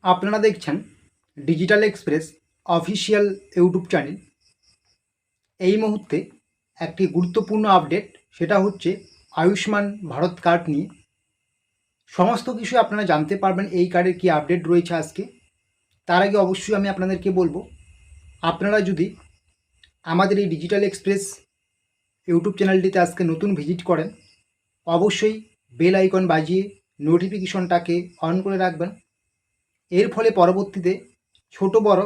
আপনারা দেখছেন digital express official YouTube channel. এই মুহূর্তে একটি গুরুত্বপূর্ণ আপডেট, সেটা হচ্ছে আয়ুষ্মান ভারত কার্ড নিয়ে সমস্ত কিছু আপনারা জানতে পারবেন। এই কার্ডের কী আপডেট রয়েছে আজকে, তার আগে অবশ্যই আমি আপনাদেরকে বলবো, আপনারা যদি আমাদের এই ডিজিটাল এক্সপ্রেস ইউটিউব চ্যানেলটিতে আজকে নতুন ভিজিট করেন, অবশ্যই বেল আইকন বাজিয়ে নোটিফিকেশনটাকে অন করে রাখবেন। এর ফলে পরবর্তীতে ছোট বড়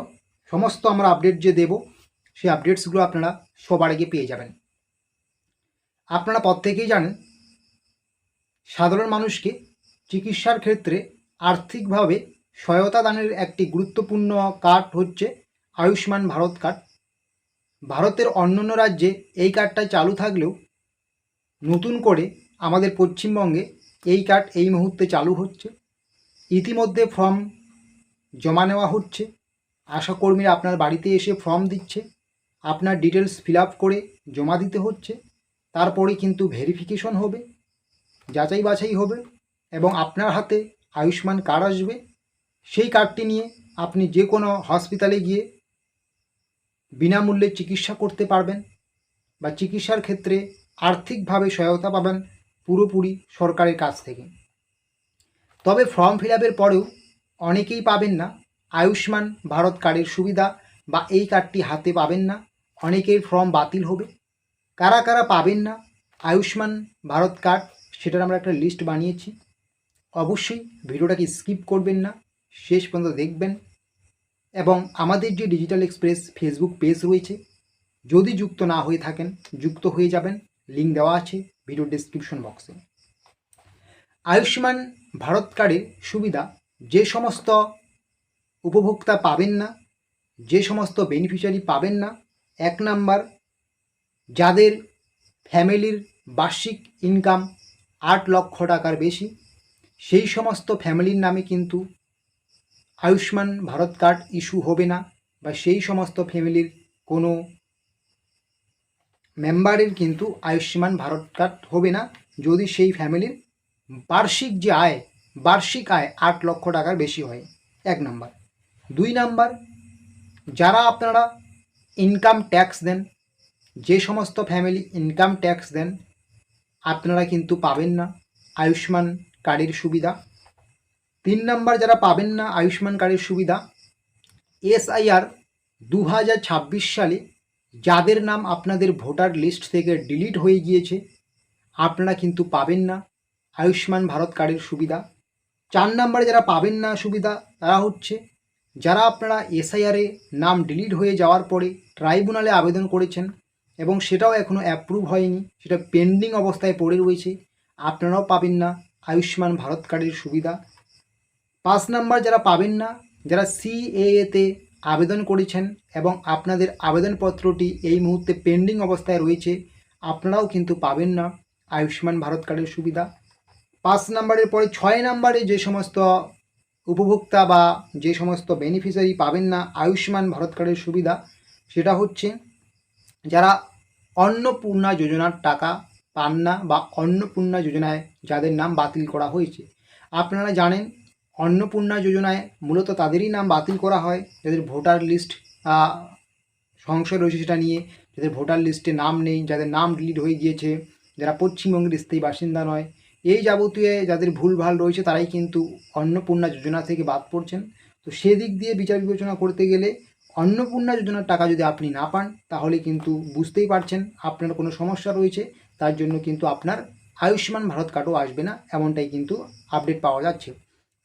সমস্ত আমরা আপডেট যে দেব, সেই আপডেটসগুলো আপনারা সবার আগে পেয়ে যাবেন। আপনারা প্রত্যেকেই জানেন, সাধারণ মানুষকে চিকিৎসার ক্ষেত্রে আর্থিকভাবে সহায়তা দানের একটি গুরুত্বপূর্ণ কার্ড হচ্ছে আয়ুষ্মান ভারত কার্ড। ভারতের অন্যান্য রাজ্যে এই কার্ডটা চালু থাকলেও নতুন করে আমাদের পশ্চিমবঙ্গে এই কার্ড এই মুহূর্তে চালু হচ্ছে। ইতিমধ্যে ফর্ম জমা নেওয়া হচ্ছে, আশাকর্মীরা আপনার বাড়িতে এসে ফর্ম দিচ্ছে, আপনার ডিটেলস ফিল আপ করে জমা দিতে হচ্ছে। তারপরে কিন্তু ভেরিফিকেশন হবে, যাচাই বাছাই হবে এবং আপনার হাতে আয়ুষ্মান কার্ড আসবে। সেই কার্ডটি নিয়ে আপনি যে কোনো হসপিটালে গিয়ে বিনামূল্যে চিকিৎসা করতে পারবেন বা চিকিৎসার ক্ষেত্রে আর্থিকভাবে সহায়তা পাবেন পুরোপুরি সরকারের কাছ থেকে। তবে ফর্ম ফিল আপের পরেও অনেকেই পাবেন না আয়ুষ্মান ভারত কার্ডের সুবিধা বা এই কার্ডটি হাতে পাবেন না, অনেকের ফর্ম বাতিল হবে। কারা কারা পাবেন না আয়ুষ্মান ভারত কার্ড, সেটার আমরা একটা লিস্ট বানিয়েছি। অবশ্যই ভিডিওটাকে স্কিপ করবেন না, শেষ পর্যন্ত দেখবেন। এবং আমাদের যে ডিজিটাল এক্সপ্রেস ফেসবুক পেজ রয়েছে, যদি যুক্ত না হয়ে থাকেন যুক্ত হয়ে যাবেন, লিঙ্ক দেওয়া আছে ভিডিও ডেসক্রিপশন বক্সে। আয়ুষ্মান ভারত কার্ডের সুবিধা যে সমস্ত উপভোক্তা পাবেন না, যে সমস্ত বেনিফিশিয়ারি পাবেন না, 1 নাম্বার, যাদের ফ্যামিলির বার্ষিক ইনকাম 8 লক্ষ টাকার বেশি, সেই সমস্ত ফ্যামিলির নামে কিন্তু আয়ুষ্মান ভারত কার্ড ইস্যু হবে না, বা সেই সমস্ত ফ্যামিলির কোনো মেম্বারের কিন্তু আয়ুষ্মান ভারত কার্ড হবে না যদি সেই ফ্যামিলির বার্ষিক আয় 8 লক্ষ টাকার বেশি হয়। 1 নাম্বার। 2 নাম্বার, যারা আপনারা ইনকাম ট্যাক্স দেন, যে সমস্ত ফ্যামিলি ইনকাম ট্যাক্স দেন, আপনারা কিন্তু পাবেন না আয়ুষ্মান কার্ডের সুবিধা। 3 নাম্বার, যারা পাবেন না আয়ুষ্মান কার্ডের সুবিধা, SIR 2026 সালে যাদের নাম আপনাদের ভোটার লিস্ট থেকে ডিলিট হয়ে গিয়েছে, আপনারা কিন্তু পাবেন না আয়ুষ্মান ভারত কার্ডের সুবিধা। 4 নাম্বারে যারা পাবেন না সুবিধা, তারা হচ্ছে যারা আপনারা SIR-এ নাম ডিলিট হয়ে যাওয়ার পরে ট্রাইব্যুনালে আবেদন করেছেন এবং সেটাও এখনও অ্যাপ্রুভ হয়নি, সেটা পেন্ডিং অবস্থায় পড়ে রয়েছে, আপনারাও পাবেন না আয়ুষ্মান ভারত কার্ডের সুবিধা। 5 নাম্বার, যারা পাবেন না, যারা CAA-তে আবেদন করেছেন এবং আপনাদের আবেদনপত্রটি এই মুহূর্তে পেন্ডিং অবস্থায় রয়েছে, আপনারাও কিন্তু পাবেন না আয়ুষ্মান ভারত কার্ডের সুবিধা। 5 নাম্বারের পরে 6 নাম্বারে যে সমস্ত উপভোক্তা বা যে সমস্ত বেনিফিশিয়ারি পাবেন না আয়ুষ্মান ভারত কার্ডের সুবিধা, সেটা হচ্ছে যারা অন্নপূর্ণা যোজনার টাকা পান না বা অন্নপূর্ণা যোজনায় যাদের নাম বাতিল করা হয়েছে। আপনারা জানেন, অন্নপূর্ণা যোজনায় মূলত তাদেরই নাম বাতিল করা হয় যাদের ভোটার লিস্ট সংশয় রয়েছে, সেটা নিয়ে যাদের ভোটার লিস্টে নাম নেই, যাদের নাম ডিলিট হয়ে গিয়েছে, যারা পশ্চিমবঙ্গের স্থায়ী বাসিন্দা নয়, এই যাবতীয় যাদের ভুলভাল রয়েছে, তারাই কিন্তু অন্নপূর্ণা যোজনা থেকে বাদ পড়ছেন। তো সেদিক দিয়ে বিচার বিবেচনা করতে গেলে অন্নপূর্ণা যোজনার টাকা যদি আপনি না পান, তাহলে কিন্তু বুঝতেই পারছেন আপনার কোনো সমস্যা রয়েছে, তার জন্য কিন্তু আপনার আয়ুষ্মান ভারত কার্ডও আসবে না, এমনটাই কিন্তু আপডেট পাওয়া যাচ্ছে।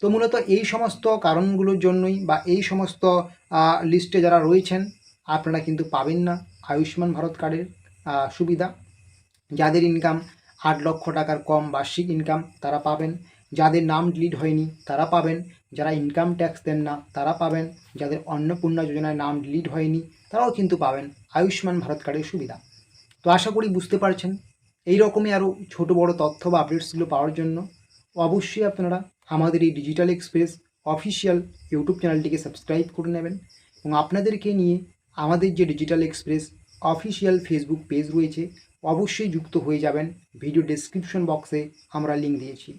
তো মূলত এই সমস্ত কারণগুলোর জন্যই বা এই সমস্ত লিস্টে যারা রয়েছেন, আপনারা কিন্তু পাবেন না আয়ুষ্মান ভারত কার্ডের সুবিধা। যাদের ইনকাম 8 লক্ষ টাকার কম বার্ষিক ইনকাম, তারা পাবেন। যাদের নাম ডিলিট হয়নি তারা পাবেন। যারা ইনকাম ট্যাক্স দেন না তারা পাবেন। যাদের অন্নপূর্ণা যোজনায় নাম ডিলিট হয়নি তারাও কিন্তু পাবেন আয়ুষ্মান ভারত কার্ডের সুবিধা। তো আশা করি বুঝতে পারছেন। এই রকমই আরও ছোটো বড়ো তথ্য বা আপডেটসগুলো পাওয়ার জন্য অবশ্যই আপনারা আমাদের এই ডিজিটাল এক্সপ্রেস অফিসিয়াল ইউটিউব চ্যানেলটিকে সাবস্ক্রাইব করে নেবেন এবং আপনাদেরকে নিয়ে আমাদের যে digital express official Facebook page রয়েছে, অবশ্যই যুক্ত হয়ে যাবেন। ভিডিও ডেসক্রিপশন বক্সে আমরা লিঙ্ক দিয়েছি।